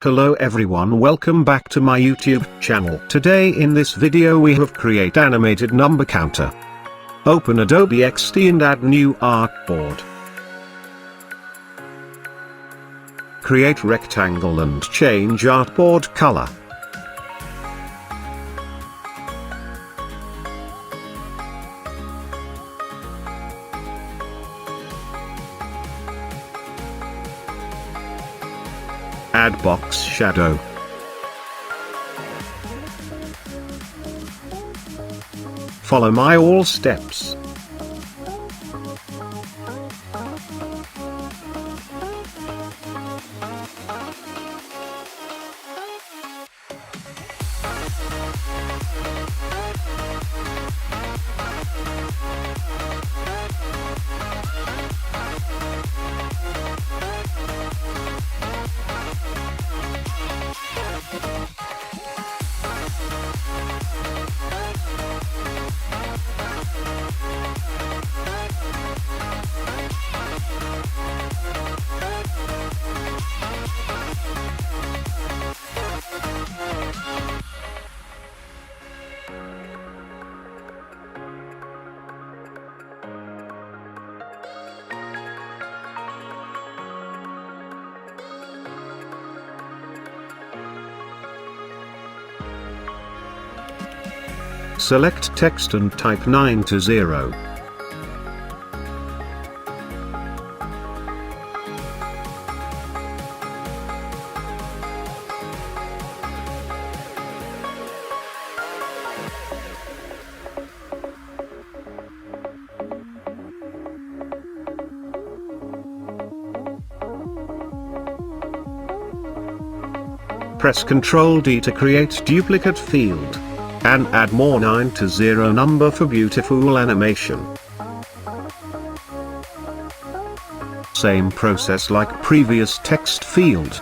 Hello everyone, welcome back to my YouTube channel. Today in this video we have create animated number counter. Open Adobe XD and add new artboard. Create rectangle and change artboard color. Add box shadow. Follow my all steps. Select text and type 9 to 0. Press Ctrl D to create duplicate field. And add more 9 to 0 number for beautiful animation. Same process like previous text field.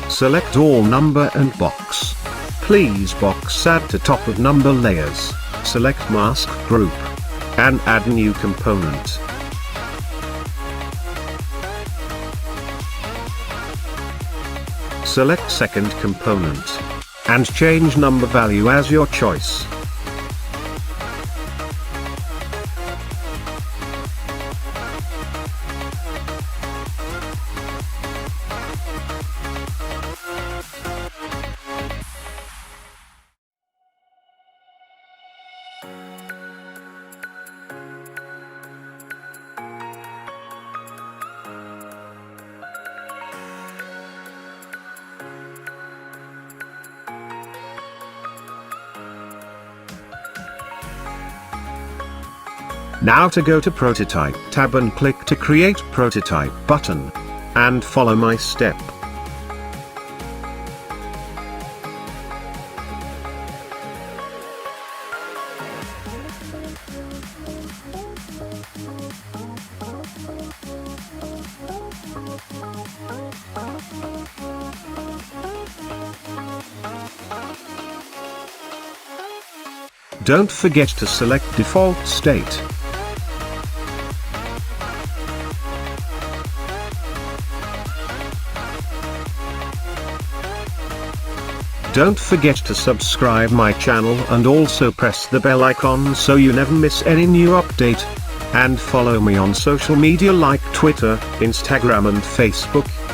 Select all number and box. Please box add to top of number layers. Select mask group. And add new component. Select second component. And change number value as your choice. Now to go to Prototype tab and click to create prototype button. And follow my step. Don't forget to select default state. Don't forget to subscribe my channel and also press the bell icon so you never miss any new update. And follow me on social media like Twitter, Instagram and Facebook.